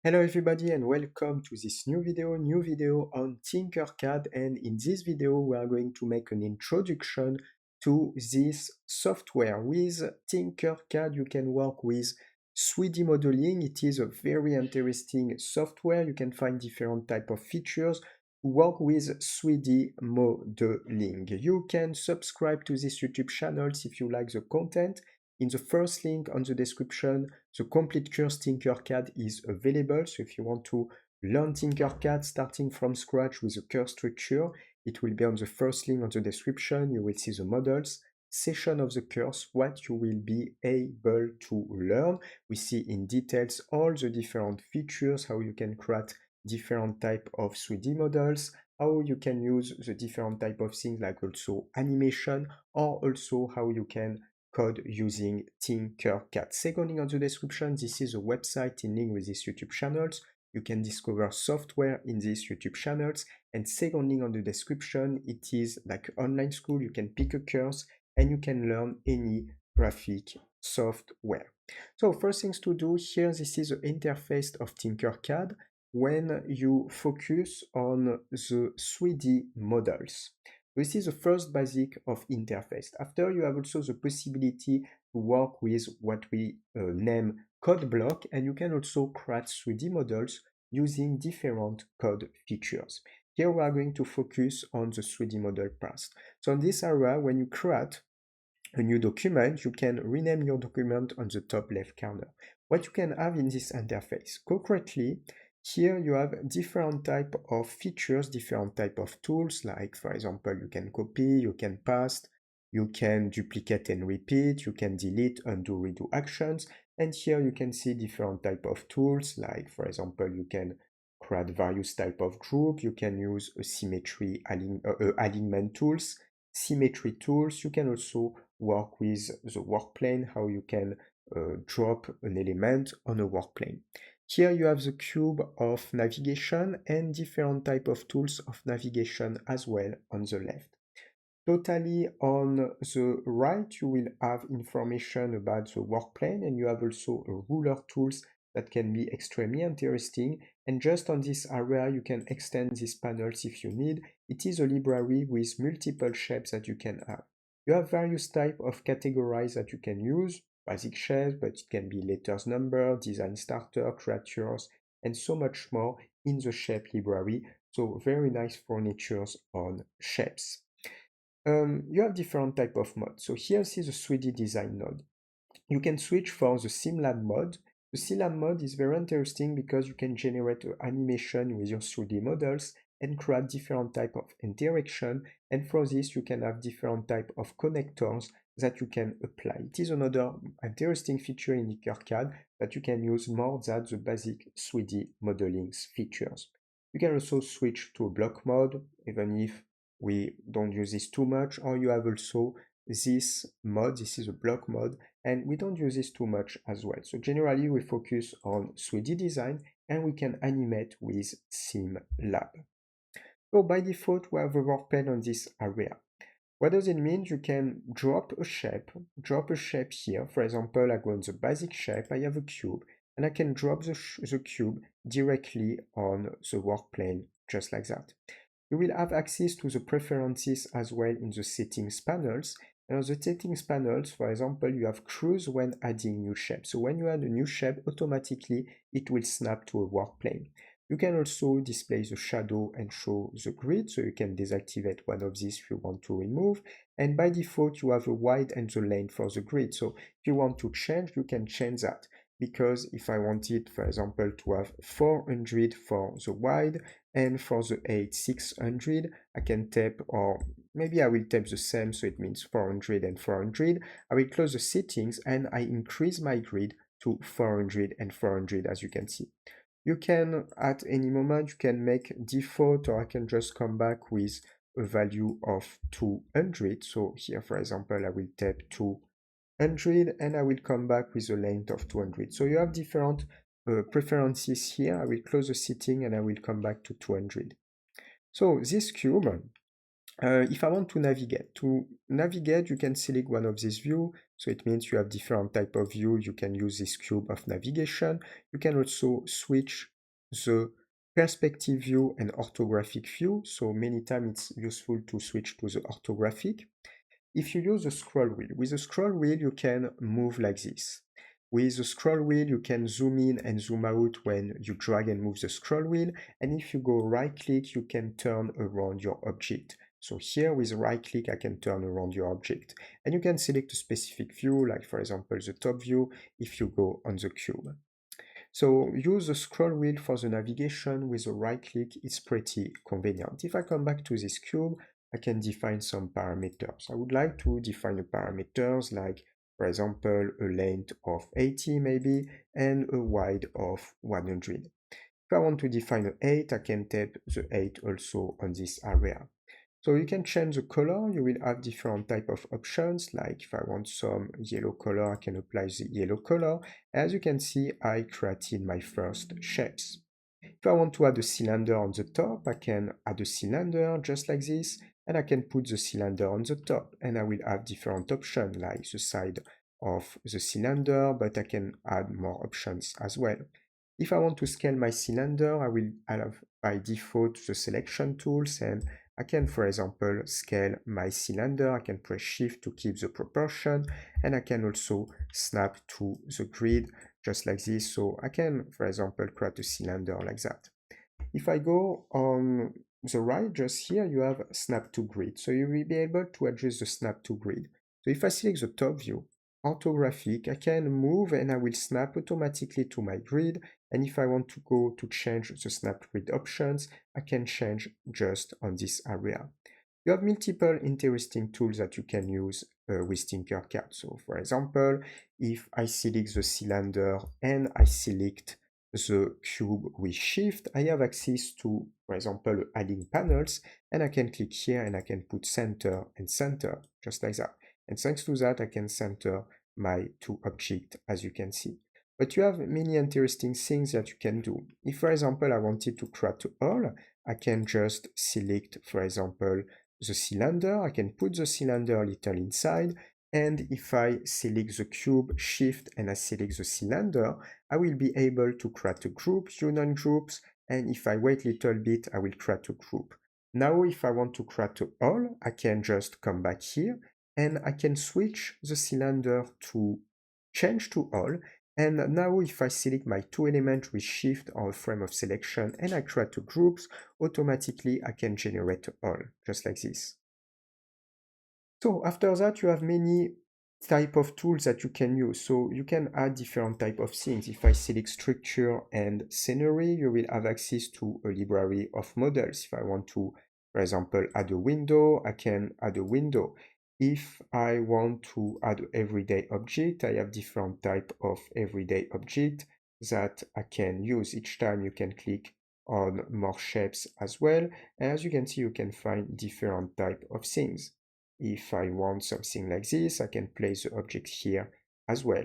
Hello everybody and welcome to this new video on Tinkercad, and in this video we are going to make an introduction to this software. With Tinkercad you can work with 3D modeling. It is a very interesting software. You can find different type of features to work with 3D modeling. You can subscribe to this YouTube channel if you like the content. In the first link on the description, the complete course Tinkercad is available. So if you want to learn Tinkercad starting from scratch with the course structure, it will be on the first link on the description. You will see the models, session of the course, what you will be able to learn. We see in details all the different features, how you can create different type of 3D models, how you can use the different type of things like also animation, or also how you can code using Tinkercad. Second link on the description, this is a website in link with these YouTube channels. You can discover software in these YouTube channels. And second link on the description, it is like online school. You can pick a course and you can learn any graphic software. So first things to do here, this is the interface of Tinkercad when you focus on the 3D models. This is the first basic of interface. After, you have also the possibility to work with what we name code block, and you can also create 3D models using different code features. Here we are going to focus on the 3D model part. So in this area, when you create a new document, you can rename your document on the top left corner. What you can have in this interface, concretely, here you have different type of features, different type of tools, like for example, you can copy, you can paste, you can duplicate and repeat, you can delete, undo, redo actions, and here you can see different type of tools, like for example, you can create various type of group, you can use a symmetry alignment tools, symmetry tools, you can also work with the work plane, how you can drop an element on a work plane. Here you have the cube of navigation and different type of tools of navigation as well on the left. Totally on the right, you will have information about the work plane, and you have also a ruler tools that can be extremely interesting. And just on this area, you can extend these panels if you need. It is a library with multiple shapes that you can have. You have various type of categories that you can use, basic shapes, but it can be letters, number, design starter, creatures, and so much more in the shape library. So very nice furnitures on shapes. You have different type of modes. So here is the 3D design node. You can switch for the SimLab mode. The SimLab mode is very interesting because you can generate an animation with your 3D models and create different type of interaction. And for this, you can have different type of connectors that you can apply. It is another interesting feature in Tinkercad that you can use more than the basic 3D modeling features. You can also switch to a block mode, even if we don't use this too much, or you have also this mode, this is a block mode, and we don't use this too much as well. So generally we focus on 3D design and we can animate with SimLab. So by default we have a work plane on this area. What does it mean? You can drop a shape here. For example, I go on the basic shape, I have a cube, and I can drop the cube directly on the work plane, just like that. You will have access to the preferences as well in the settings panels. And on the settings panels, for example, you have cruise when adding new shape. So when you add a new shape, automatically it will snap to a work plane. You can also display the shadow and show the grid, so you can deactivate one of these if you want to remove. And by default, you have a width and the length for the grid. So if you want to change, you can change that. Because if I wanted, for example, to have 400 for the wide and for the height 600, I can tap, or maybe I will tap the same, so it means 400 and 400. I will close the settings and I increase my grid to 400 and 400, as you can see. You can, at any moment, you can make default, or I can just come back with a value of 200. So here, for example, I will tap 200 and I will come back with a length of 200. So you have different preferences here. I will close the setting and I will come back to 200. So this cube, If I want to navigate, you can select one of these views. So it means you have different type of view. You can use this cube of navigation. You can also switch the perspective view and orthographic view. So many times it's useful to switch to the orthographic. If you use the scroll wheel, with the scroll wheel you can move like this. With the scroll wheel you can zoom in and zoom out when you drag and move the scroll wheel, and if you go right click you can turn around your object. So here with right click I can turn around your object, and you can select a specific view, like for example the top view if you go on the cube. So use the scroll wheel for the navigation with a right click, it's pretty convenient. If I come back to this cube, I can define some parameters. I would like to define a parameters like, for example, a length of 80 maybe, and a width of 100. If I want to define an 8, I can tap the 8 also on this area. So you can change the color, you will have different type of options, like if I want some yellow color, I can apply the yellow color. As you can see, I created my first shapes. If I want to add a cylinder on the top, I can add a cylinder just like this, and I can put the cylinder on the top, and I will have different options like the side of the cylinder, but I can add more options as well. If I want to scale my cylinder, I will have by default the selection tools, and I can, for example, scale my cylinder. I can press Shift to keep the proportion, and I can also snap to the grid just like this. So I can, for example, create a cylinder like that. If I go on the right, just here, you have snap to grid. So you will be able to adjust the snap to grid. So if I select the top view, orthographic, I can move and I will snap automatically to my grid. And if I want to go to change the snap grid options, I can change just on this area. You have multiple interesting tools that you can use with Tinkercad. So for example, if I select the cylinder and I select the cube with Shift, I have access to, for example, adding panels, and I can click here and I can put center and center, just like that. And thanks to that, I can center my two objects, as you can see. But you have many interesting things that you can do. If, for example, I wanted to create a hole, I can just select, for example, the cylinder. I can put the cylinder a little inside, and if I select the cube, Shift, and I select the cylinder, I will be able to create a group, union groups, and if I wait a little bit, I will create a group. Now, if I want to create a hole, I can just come back here, and I can switch the cylinder to change to hole, and now if I select my two elements with Shift or a frame of selection, and I create a groups, automatically I can generate a hole, just like this. So after that, you have many type of tools that you can use. So you can add different type of things. If I select structure and scenery, you will have access to a library of models. If I want to, for example, add a window, I can add a window. If I want to add an everyday object, I have different type of everyday object that I can use. Each time you can click on more shapes as well. And as you can see, you can find different type of things. If I want something like this, I can place the object here as well,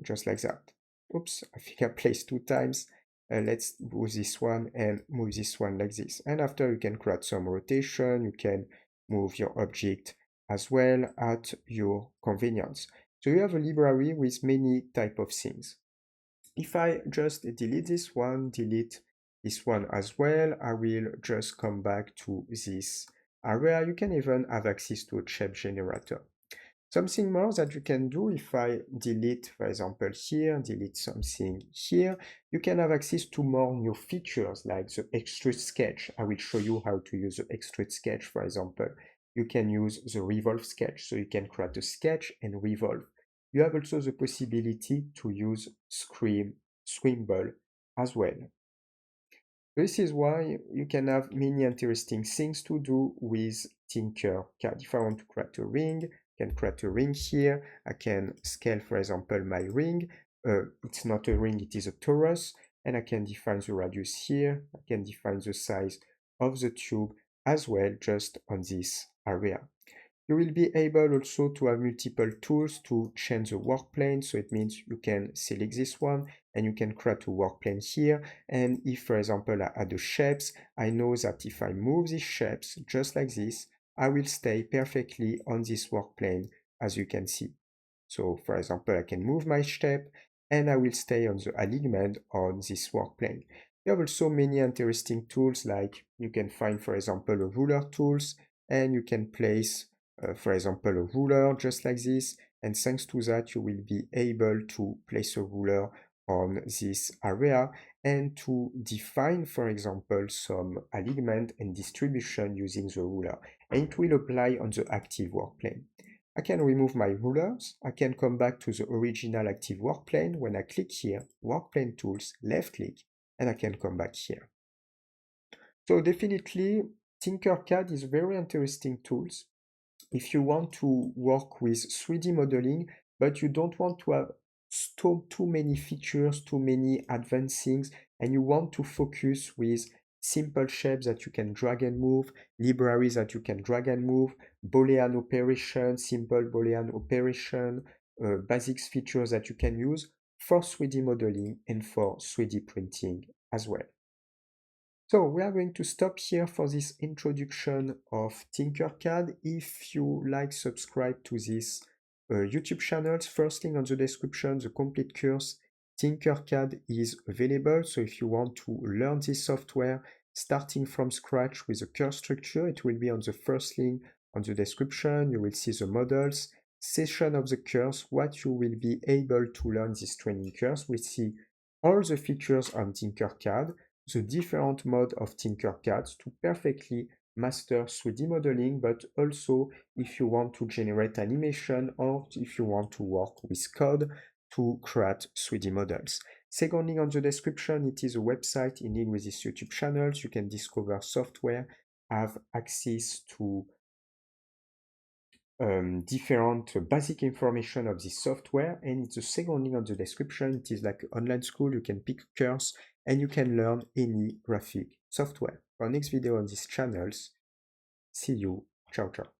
just like that. Oops, I think I placed two times. Let's move this one and move this one like this. And after you can create some rotation, you can move your object as well at your convenience. So you have a library with many type of things. If I just delete this one, delete this one as well, I will just come back to this area. You can even have access to a shape generator. Something more that you can do, if I delete, for example, here, delete something here, you can have access to more new features like the extrude sketch. I will show you how to use the extrude sketch, for example. You can use the revolve sketch, so you can create a sketch and revolve. You have also the possibility to use Scrimble as well. This is why you can have many interesting things to do with Tinkercad. If I want to create a ring, I can create a ring here. I can scale, for example, my ring. It's not a ring, it is a torus. And I can define the radius here. I can define the size of the tube as well, just on this area. You will be able also to have multiple tools to change the work plane. So it means you can select this one and you can create a work plane here. And if, for example, I add the shapes, I know that if I move these shapes just like this, I will stay perfectly on this work plane, as you can see. So for example, I can move my step and I will stay on the alignment on this work plane. You have also many interesting tools, like you can find, for example, a ruler tools, and you can place, for example, a ruler just like this. And thanks to that, you will be able to place a ruler on this area and to define, for example, some alignment and distribution using the ruler. And it will apply on the active work plane. I can remove my rulers. I can come back to the original active work plane. When I click here, work plane tools, left click, and I can come back here. So definitely, Tinkercad is a very interesting tool if you want to work with 3D modeling, but you don't want to have too many features, too many advanced things, and you want to focus with simple shapes that you can drag and move, libraries that you can drag and move, Boolean operation, simple Boolean operation, basics features that you can use for 3D modeling and for 3D printing as well. So we are going to stop here for this introduction of Tinkercad. If you like, subscribe to this YouTube channel. First link on the description, the complete course Tinkercad is available. So if you want to learn this software starting from scratch with a course structure, it will be on the first link on the description. You will see the models, session of the course, what you will be able to learn this training course. We see all the features on Tinkercad, the different mode of Tinkercad to perfectly master 3D modeling, but also if you want to generate animation or if you want to work with code to create 3D models. Second link on the description, it is a website in link with this YouTube channel. You can discover software, have access to different basic information of this software, and it's the second link on the description. It is like online school. You can pick a course and you can learn any graphic software. For next video on these channels, see you. Ciao, ciao.